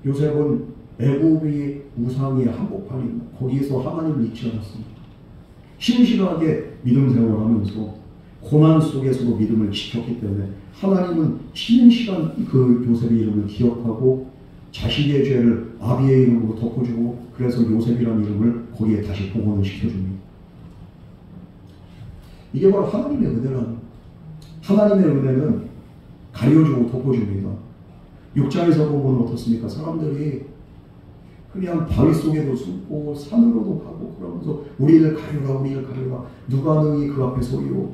요셉은 애굽이 우상의 한복판인 거기에서 하나님을 잊지 않았습니다. 신실하게 믿음 생활하면서 고난 속에서도 믿음을 지켰기 때문에 하나님은 신실한 그 요셉의 이름을 기억하고 자식의 죄를 아비의 이름으로 덮어주고 그래서 요셉이라는 이름을 거기에 다시 복원을 시켜줍니다. 이게 바로 하나님의 은혜라는 하나님의 은혜는 가려주고 덮어줍니다. 6장에서 보면 어떻습니까? 사람들이 그냥 바위 속에도 숨고 산으로도 가고 그러면서 우리를 가려라 우리를 가려라 누가 능히 그 앞에 서리오.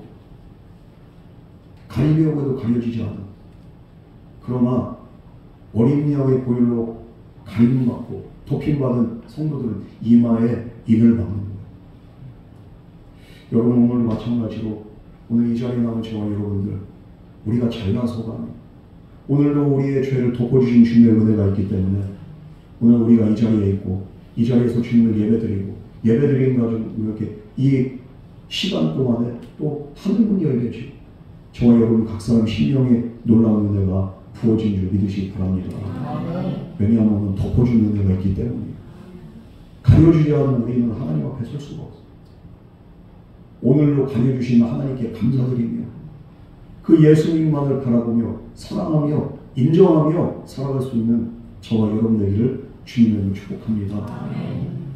가리려고 해도 가려지지 않아. 그러나 어린양의 보혈로 가림받고 도핑받은 성도들은 이마에 인을 받는 거예요. 여러분 오늘 마찬가지로 오늘 이 자리에 나온 저와 여러분들 우리가 잘나서가 아니에요. 오늘도 우리의 죄를 덮어주신 주님의 은혜가 있기 때문에 오늘 우리가 이 자리에 있고 이 자리에서 주님을 예배드리고 예배드리는 가지고 이렇게 이 시간 동안에 또 하늘문이 열려지고 저와 여러분 각 사람 심령에 놀라운 은혜가 부어진 줄 믿으시기 바랍니다. 왜냐하면 덮어준 은혜가 있기 때문이에요. 가려주지 않으면 우리는 하나님 앞에 설 수가 없어요. 오늘로 가려주신 하나님께 감사드리며 그 예수님만을 바라보며 사랑하며 인정하며 살아갈 수 있는 저와 여러분 되기를 주님을 축복합니다.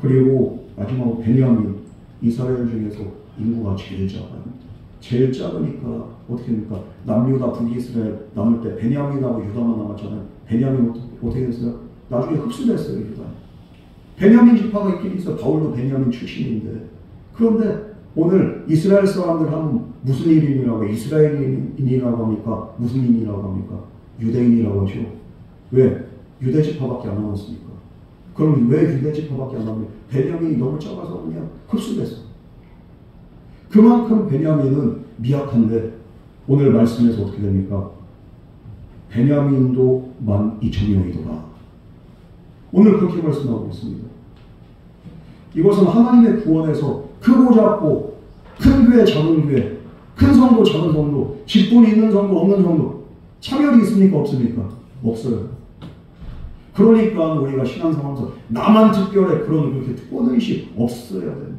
그리고 마지막으로 베냐민 이스라엘 중에서 인구가 제일 작아요. 제일 작으니까 어떻게 됩니까? 남유다 북이스라엘 남을 때 베냐민하고 유다만 남았잖아요. 베냐민 어떻게 됐어요? 나중에 흡수됐어요. 유다. 베냐민 지파가 있긴 있어요. 바울도 베냐민 출신인데. 그런데 오늘 이스라엘 사람들 하면 무슨 일인이라고 이스라엘인이라고 합니까? 무슨 인이라고 합니까? 유대인이라고 하죠. 왜? 유대 지파밖에 안 남았으니까. 그럼 왜 유대 지파밖에 안 남았냐? 베냐민이 너무 작아서 그냥 흡수됐어. 그만큼 베냐민은 미약한데 오늘 말씀에서 어떻게 됩니까? 베냐민도 12,000명이더라. 오늘 그렇게 말씀하고 있습니다. 이것은 하나님의 구원에서 크고 작고 큰 교회 작은 교회 큰 성도 작은 성도 직분이 있는 성도 없는 성도 차별이 있습니까 없습니까? 없어요. 그러니까 우리가 신앙생활에서 나만 특별해 그런 그렇게 특권의식 없어야 되는 거예요.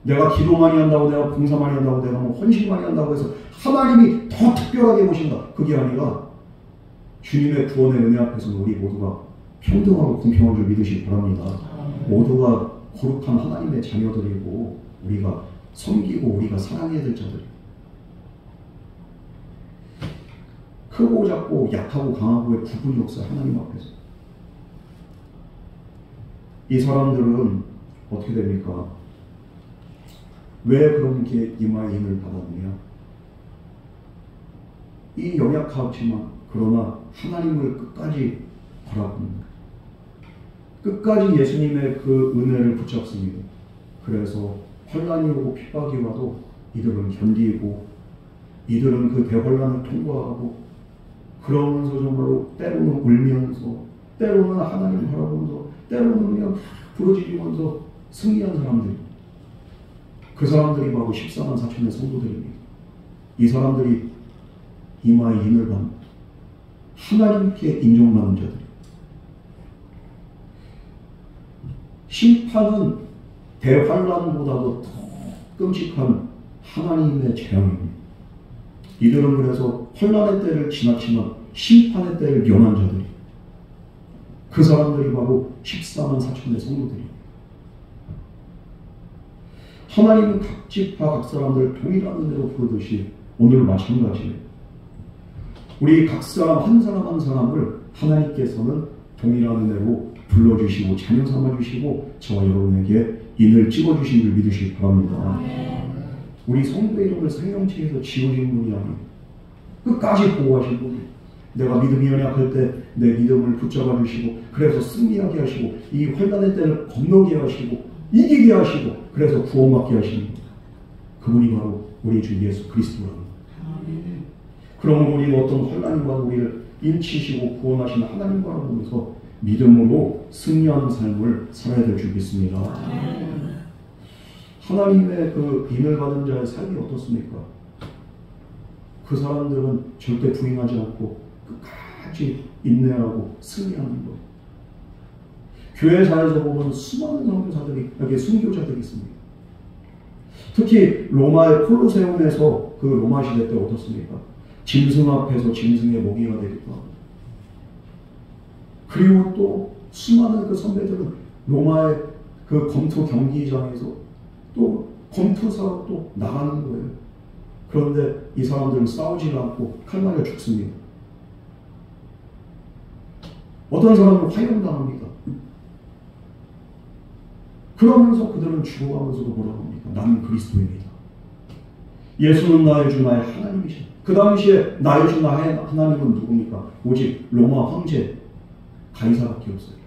내가 기도 많이 한다고 내가 봉사 많이 한다고 내가 뭐 헌신 많이 한다고 해서 하나님이 더 특별하게 보신다. 그게 아니라 주님의 구원의 은혜 앞에서는 우리 모두가 평등하고 공평한 줄 믿으시기 바랍니다. 모두가 거룩한 하나님의 자녀들이고 우리가 섬기고 우리가 사랑해야 될 자들이에요. 크고 작고 약하고 강하고의 구분이 없어요. 하나님 앞에서. 이 사람들은 어떻게 됩니까? 왜 그렇게 이마에 힘을 받았느냐? 이 연약하지만 그러나 하나님을 끝까지 바라봅니다. 끝까지 예수님의 그 은혜를 붙잡습니다. 그래서 환난이 오고 핍박이 와도 이들은 견디고 이들은 그 대환난을 통과하고 그러면서 정말로 때로는 울면서 때로는 하나님 바라보면서 때로는 그냥 부러지면서 승리한 사람들. 그 사람들이 바로 14만 4천의 성도들입니다. 이 사람들이 이마에 인을 받는 하나님께 인정받는 자들. 심판은 대환란보다도 더 끔찍한 하나님의 재앙입니다. 이들은 그래서 환란의 때를 지났지만 심판의 때를 면한 자들이 그 사람들이 바로 14만 4천의 성도들입니다. 하나님은 각 지파 각 사람들 동일한 은혜로 부르듯이 오늘 마찬가지예요. 우리 각 사람 한 사람 한 사람을 하나님께서는 동일한 은혜로 불러주시고 자녀 삼아주시고 저와 여러분에게 인을 찍어주신 줄 믿으시기 바랍니다. 우리 성도의 이름을 생명체에서 지어진 분이 아니에요. 끝까지 보호하신 분이에요. 내가 믿음이 연약할 때 내 믿음을 붙잡아 주시고 그래서 승리하게 하시고 이 환난의 때를 건너게 하시고 이기게 하시고 그래서 구원받게 하시는 분. 그분이 바로 우리 주 예수 그리스도랍니다. 그러면 우리는 어떤 환난과 우리를 인치시고 구원하시는 하나님 바라보면서 믿음으로 승리하는 삶을 살아야 될 줄 믿습니다. 하나님의 그 인을 받은 자의 삶이 어떻습니까? 그 사람들은 절대 부인하지 않고 끝까지 인내하고 승리하는 거예요. 교회사에서 보면 수많은 선교사들이 여기 순교자들이 있습니다. 특히 로마의 콜로세움에서 그 로마 시대 때 어떻습니까? 짐승 앞에서 짐승의 먹이가 되기도 하고 그리고 또 수많은 그 선배들은 로마의 그 검투 경기장에서 또 검투사로 또 나가는 거예요. 그런데 이 사람들은 싸우지 않고 칼 맞아 죽습니다. 어떤 사람은 화형당합니다. 그러면서 그들은 죽어가면서도 뭐라고 합니까? 나는 그리스도인이다. 예수는 나의 주 나의 하나님이시다. 그 당시에 나의 주 나의 하나님은 누굽니까? 오직 로마 황제 가이사밖에 없어요.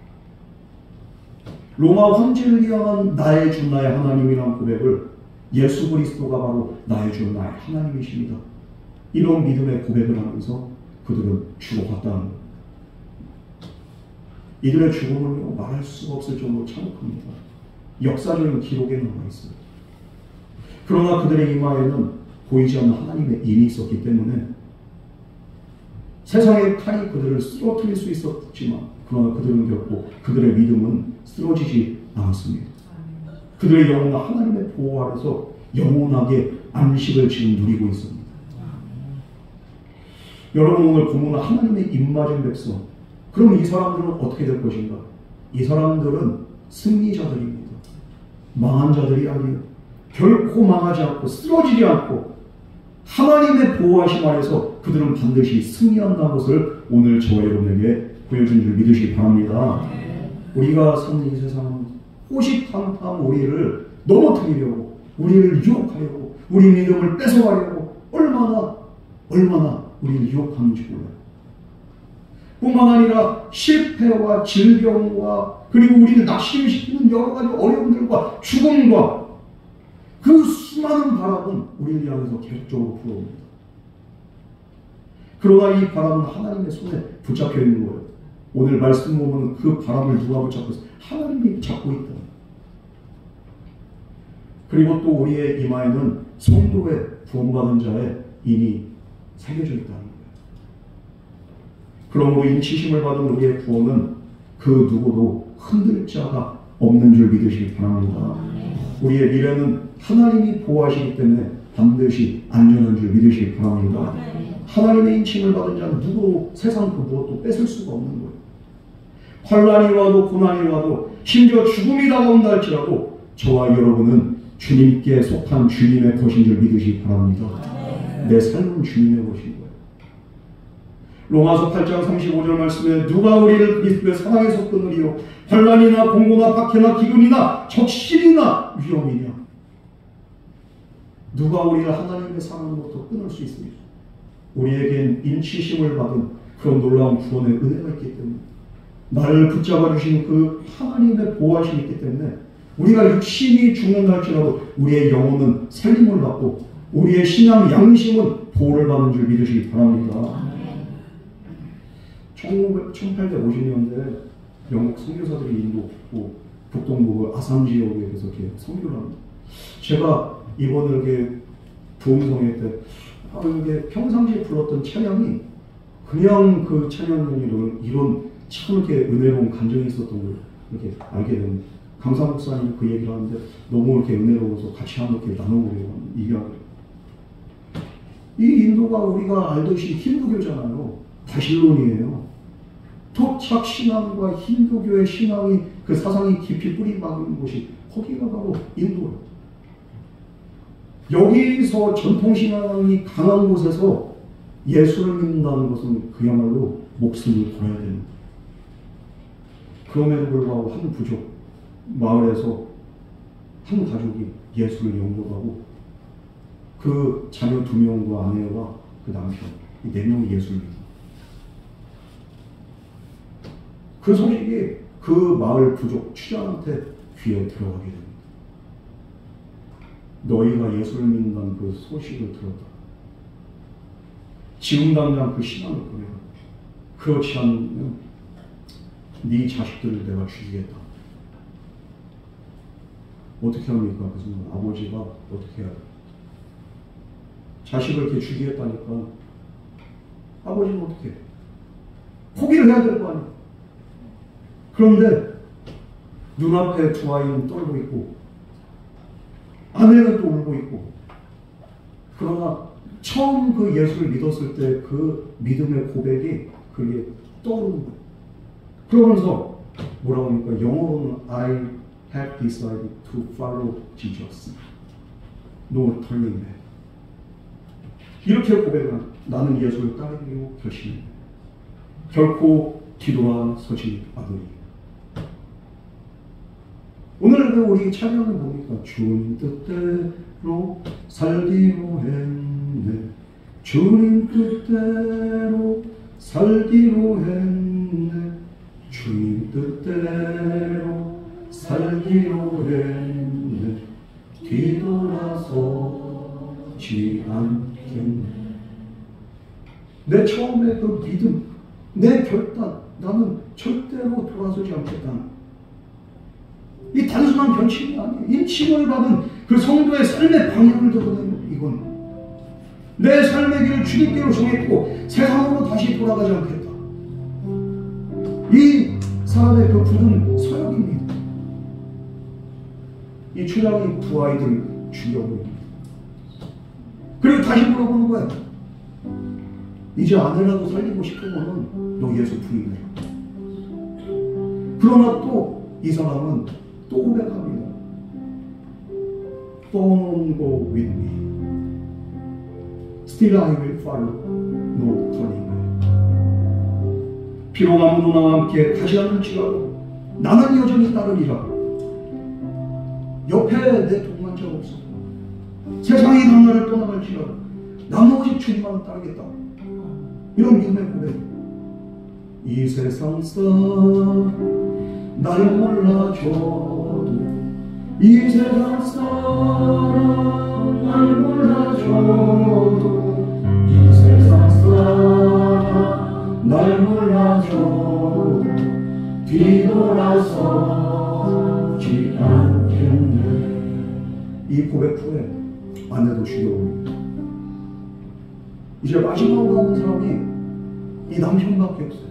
로마 황제를 향한 나의 주 나의 하나님이라는 고백을 예수 그리스도가 바로 나의 주 나의 하나님이십니다. 이런 믿음의 고백을 하면서 그들은 죽어갔다는 거예요. 이들의 죽음은요, 말할 수가 없을 정도로 참혹합니다. 역사적인 기록에 남아있어요. 그러나 그들의 이마에는 보이지 않는 하나님의 인이 있었기 때문에 세상의 칼이 그들을 쓰러뜨릴 수 있었지만, 그러나 그들은 결코 그들의 믿음은 쓰러지지 않았습니다. 그들의 영혼은 하나님의 보호 아래서 영원하게 안식을 지금 누리고 있습니다. 여러분, 오늘 본문은 하나님의 입맞은 백성. 그럼 이 사람들은 어떻게 될 것인가? 이 사람들은 승리자들입니다. 망한 자들이 아니에요. 결코 망하지 않고 쓰러지지 않고 하나님의 보호하심 아래서 그들은 반드시 승리한다는 것을 오늘 저와 여러분에게 보여준 줄 믿으시기 바랍니다. 우리가 사는 이 세상은 호시탐탐 우리를 넘어뜨리려고, 우리를 유혹하려고, 우리 믿음을 뺏어가려고 얼마나 우리를 유혹하는지 몰라요. 뿐만 아니라 실패와 질병과 그리고 우리를 낙심시키는 여러 가지 어려움들과 죽음과 그 수많은 바람은 우리를 향해서 계속적으로 불어옵니다. 그러나 이 바람은 하나님의 손에 붙잡혀 있는 거예요. 오늘 말씀 보면 그 바람을 누가 붙잡고 있어요? 하나님이 잡고 있다. 그리고 또 우리의 이마에는 성도의 구원받은 자의 인이 새겨져 있다는 거예요. 그러므로 인치심을 받은 우리의 구원은 그 누구도 흔들 자가 없는 줄 믿으시기 바랍니다. 우리의 미래는 하나님이 보호하시기 때문에 반드시 안전한 줄 믿으시기 바랍니다. 하나님의 인침을 받은 자는 누구도 세상 그 무엇도 뺏을 수가 없는 거예요. 환난이 와도 고난이 와도 심지어 죽음이 다가온다 할지라도 저와 여러분은 주님께 속한 주님의 것인 줄 믿으시기 바랍니다. 내 삶은 주님의 것인 거예요. 로마서 8장 35절 말씀에 누가 우리를 그리스도의 사랑에서 끊으리요? 환난이나 공고나 박해나 기근이나 적신이나 위험이냐? 누가 우리를 하나님의 사랑으로부터 끊을 수 있습니까? 우리에겐 인치심을 받은 그런 놀라운 구원의 은혜가 있기 때문에, 나를 붙잡아 주신 그 하나님의 보호하심이 있기 때문에 우리가 육신이 죽는다 할지라도 우리의 영혼은 살림을 받고 우리의 신앙 양심은 보호를 받는 줄 믿으시기 바랍니다. 1850년대에 영국 선교사들이 인도 북동부 아삼 지역에 가서 이렇게 선교를 합니다. 제가 이번에 이렇게 부흥성회 때 이게 평상시에 불렀던 찬양이 그냥 그 찬양이 이런 참 이렇게 은혜로운 감정이 있었던 걸 이렇게 알게 됩니다. 강사 목사님 그 얘기를 하는데 너무 이렇게 은혜로워서 같이 한번 이렇게 나눠보려고 이야기를. 이 인도가 우리가 알듯이 힌두교잖아요. 바실론이에요. 토착 신앙과 힌두교의 신앙이 그 사상이 깊이 뿌리 박은 곳이 거기가 바로 인도예요. 여기서 전통신앙이 강한 곳에서 예수를 믿는다는 것은 그야말로 목숨을 걸어야 됩니다. 그럼에도 불구하고 한 부족 마을에서 한 가족이 예수를 영접하고 그 자녀 2명과 아내와 그 남편 이 4명이 예수를 믿습니다. 그 소식이 그 마을 부족 취장한테 귀에 들어가게 됩니다. 너희가 예수를 믿는다는 그 소식을 들었다. 지금 당장 그 신앙을 보내라. 그렇지 않으면 네 자식들을 내가 죽이겠다. 어떻게 합니까? 그 순간 아버지가 어떻게 해야 돼? 자식을 이렇게 죽이겠다니까 아버지는 어떻게 해? 포기를 해야 될 거 아니야. 그런데 눈앞에 2 아이는 떨고 있고 아내는 또 울고 있고, 그러나 처음 그 예수를 믿었을 때 그 믿음의 고백이 그게 떠오르는 거예요. 그러면서 뭐라고 합니까? 영어로는 I have decided to follow Jesus. No turning back. 이렇게 고백을 합니다. 나는 예수를 따르기로 결심했다. 결코 뒤돌아서지 않으리. 오늘 우리 찬양을 보니까 주님 뜻대로 살기로 했네. 주님 뜻대로 살기로 했네. 주님 뜻대로 살기로 했네. 뒤돌아서지 않겠네. 내 처음에 그 믿음, 내 결단, 나는 절대로 돌아서지 않겠다. 이 단순한 변칙이 아니에요. 인칭을 받은 그 성도의 삶의 방향을 드러내는 이건 내 삶의 길을 주님께로 정했고 세상으로 다시 돌아가지 않겠다. 이 사람의 그 굳은 서약입니다. 이 춘향이 두 아이들 죽여버립니다. 그리고 다시 물어보는 거예요. 이제 아내라도 살리고 싶으면 너 예수 부인해라. 그러나 또 이 사람은 또 고백합니다. Don't go with me. Still I will follow. No turning back. 비록 아무도 나와 함께 가지 않을지라도 나는 여전히 따르리라. 옆에 내 동반자가 없어. 세상이 나를 떠나갈지라도 나는 오직 주님만 따르겠다. 이런 믿음의 고백. 이 세상 사람 날 몰라줘도 이 세상 사람 날 몰라줘도 이 세상 사람 날 몰라줘도 뒤돌아서지 않겠네. 이 고백 후에 아내도 죽여버립니다. 이제 마지막으로 남은 사람이 이 남편밖에 없어요.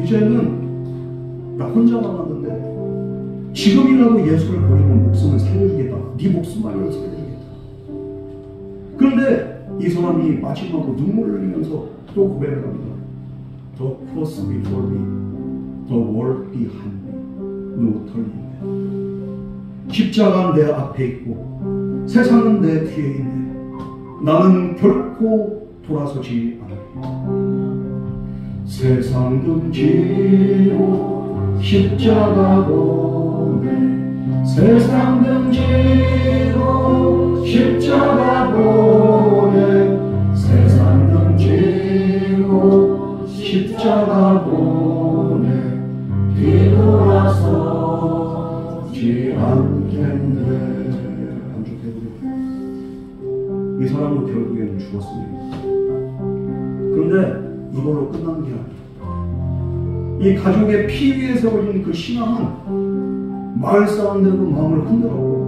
이제는 나 혼자 남았는데 지금이라도 예수를 버리면 목숨을 살려주겠다. 네 목숨만이라도 살려주겠다. 그런데 이 사람이 마지막으로 눈물을 흘리면서 또 고백을 합니다. The cross before me, the world behind me, no turning back. 십자가는 내 앞에 있고 세상은 내 뒤에 있네. 나는 결코 돌아서지 않으리. 세상 등지고 십자가 보네. 세상 등지고 십자가 보네. 세상 등지고 십자가 보네. 뒤돌아서지 않겠네. 이 사람도 결국에는 죽었습니다. 그런데 이걸로 끝난 게 아니에요. 이 가족의 피 위에 세워진 그 신앙은 마을 사람들도 마음을 흔들었고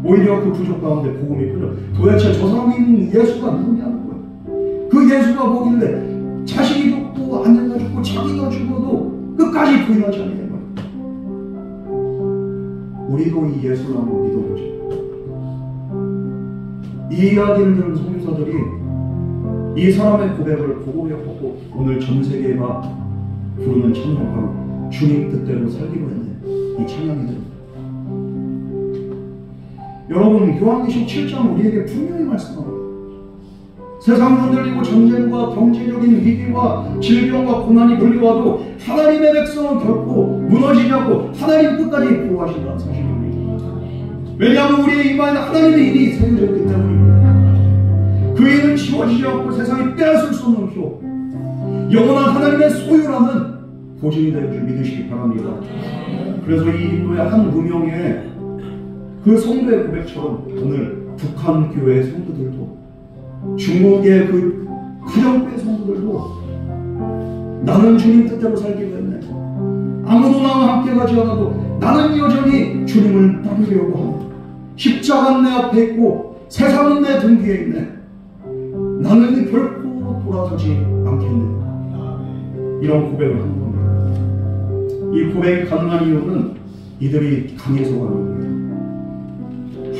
오히려 그 부족 가운데 복음이 끊어. 도대체 저 사람이 있는 예수가 누구냐는 거예요. 그 예수가 뭐길래 자식이 죽고 아내가 죽고 자기가 죽어도 끝까지 부인하지 않는 거예요. 우리도 이 예수를 한번 믿어보죠. 이 이야기를 들은 선교사들이 이 사람의 고백을 보고 겪었고 오늘 전 세계가 부르는 찬양 바로 주님 뜻대로 살기로 했네. 이 찬양이 됩니다. 여러분 요한계시록 7장 우리에게 분명히 말씀합니다. 세상이 흔들리고 전쟁과 경제적인 위기와 질병과 고난이 몰려와도 하나님의 백성은 결코 무너지지 않고 하나님 끝까지 보호하신다는 사실입니다. 왜냐하면 우리의 이마에는 하나님의 일이 새겨져 있기 때문입니다. 그 일은 지워지지 않고 세상이 빼앗을 수 없는 표, 영원한 하나님의 소유라는 보증이 될 줄 믿으시기 바랍니다. 그래서 이 인도의 한 무명의 그 성도의 고백처럼 오늘 북한 교회의 성도들도 중국의 그 가정교회 성도들도 나는 주님 뜻대로 살기로 했네. 아무도 나와 함께 가지 않아도 나는 여전히 주님을 따르려고 합니다. 십자가는 내 앞에 있고 세상은 내 등 뒤에 있네. 나는 결코 돌아서지 않겠네. 이런 고백을 하는 겁니다. 이 고백이 가능한 이유는 이들이 강해서가 아닙니다.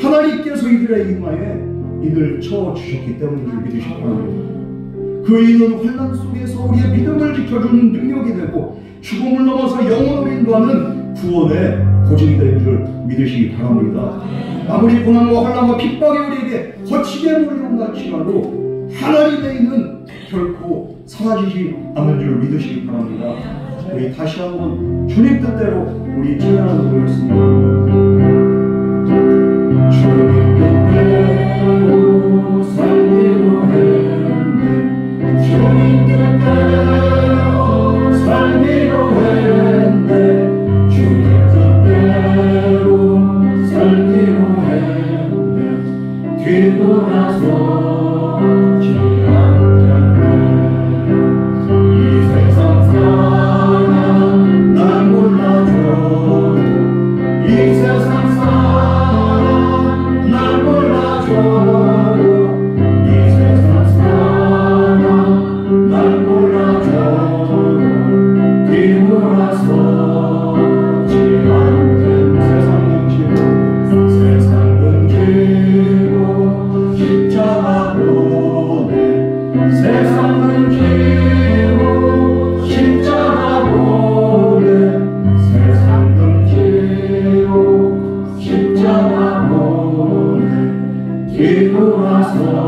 하나님께서 이들의 이마에 이들 쳐주셨기 때문인 줄 믿으시기 바랍니다. 그 이는 환난 속에서 우리의 믿음을 지켜주는 능력이 되고 죽음을 넘어서 영원으로 인도하는 구원의 보증이 되는 줄 믿으시기 바랍니다. 아무리 고난과 환난과 핍박이 우리에게 거치게 몰려온다 할지라도 하나님의 이는 결코 사라지지 않는 줄 믿으시기 바랍니다. 우리 다시 한번 주님 뜻대로 우리 찬양하는 고였습니다. 주님 뜻대로 살기로 했네. 주님 뜻대로 살기로 했네. 주님 뜻대로 살기로 했네. 뒤돌아서지 않겠네. 이 세상 사랑 날 몰라줘도 이 세상 사랑 날 몰라줘도 이 세상 사랑 날 몰라줘도 뒤돌아서지 않겠네. 세상 등지고 십자가 보내. 세상 등지고 십자가 보내. 세상 등지고 십자가 보내.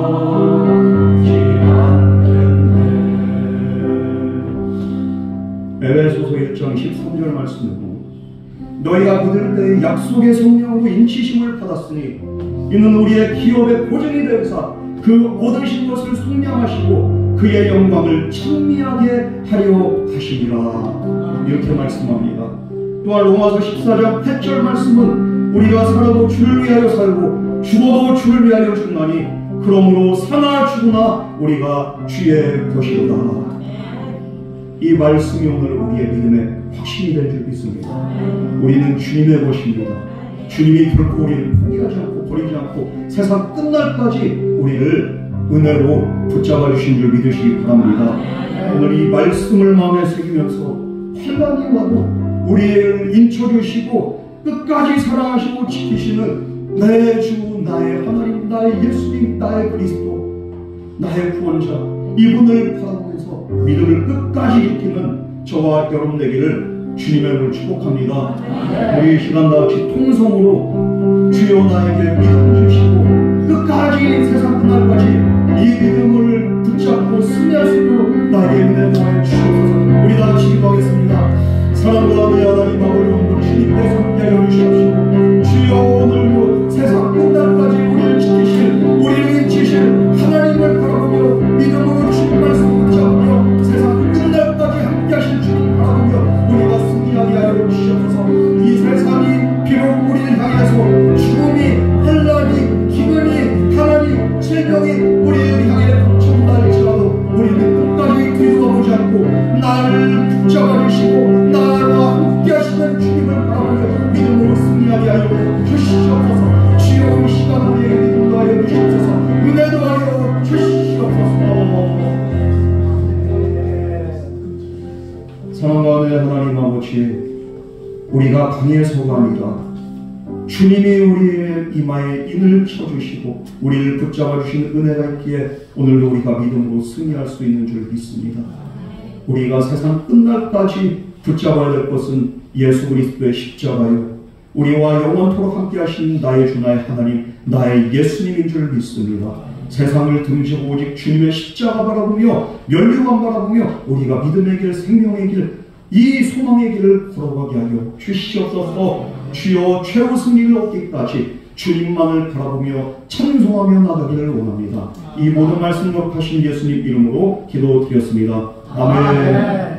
뒤돌아서지 않겠네. 에베소서 1장 13절 말씀으로 너희가 믿을 때에 약속의 성령으로 인치심을 받았으니 이는 우리의 기업의 보증이 되사 그 얻으신 것을 속량하시고 그의 영광을 찬미하게 하려 하시니라. 이렇게 말씀합니다. 또한 로마서 14장 8절 말씀은 우리가 살아도 주를 위하여 살고 죽어도 주를 위하여 죽나니 그러므로 사나 죽으나 우리가 주의 것이로다. 이 말씀이 오늘 우리의 믿음의 확신이 될 줄 믿습니다. 우리는 주님의 것입니다. 주님이 결코 우리를 포기하지 않고 버리지 않고 세상 끝날까지 우리를 은혜로 붙잡아 주신 줄 믿으시기 바랍니다. 오늘 이 말씀을 마음에 새기면서 환난이 와도 우리를 인쳐주시고 끝까지 사랑하시고 지키시는 내 주, 나의 하나님, 나의 예수님, 나의 그리스도, 나의 구원자, 이분을 바라보면서 믿음을 끝까지 지키는 저와 여러분 되기를 주님의 이름으로 축복합니다. 우리 시간 다같이 통성으로 주여 나에게 믿음 주시고 끝까지 세상 끝날까지 이 믿음을 붙잡고 승리할 수 있도록 나에게 은혜 더해 주시옵소서. 우리 다같이 기도하겠습니다. 사랑과 은혜 하나님 아버지 주님께서 함께하여 주시옵시고 주여 오늘도 세상 끝날까지 우리를 지키실 우리를 인치실 하나님을 바라보며 믿음으로 주님 말씀 붙잡으며 세상 끝날까지 함께하실 주님 바라보며 우리가 승리하게 하여 주시옵소서. 이 세상이 비록 우리를 향해서 죽음이 환난이 기근이 하나님 질병이 우리를 향해 닥쳐온다할지라도 우리는 끝까지 뒤돌아보지 않고 나를 붙잡아 주시고 나와 함께 하시는 주님을 바라보며 믿음으로 승리하게 하여 주시옵소서. 주여 이 시간 우리에게 믿음도 하여 주시옵소서. 은혜도 하여 주시옵소서. 사랑하는 하나님 아버지, 우리가 강해서가 아니라 주님이 우리의 이마에 인을 쳐주시고 우리를 붙잡아 주시는 은혜가 있기에 오늘도 우리가 믿음으로 승리할 수 있는 줄 믿습니다. 우리가 세상 끝날까지 붙잡아야 될 것은 예수 그리스도의 십자가요, 우리와 영원토록 함께 하신 나의 주 나의 하나님 나의 예수님인 줄 믿습니다. 세상을 등지고 오직 주님의 십자가 바라보며 면류관 바라보며 우리가 믿음의 길 생명의 길 이 소망의 길을 걸어가게 하여 주시옵소서. 주여 최후 승리를 얻기까지 주님만을 바라보며 찬송하며 나가기를 원합니다. 이 모든 말씀 거룩하신 예수님 이름으로 기도드렸습니다. 아멘.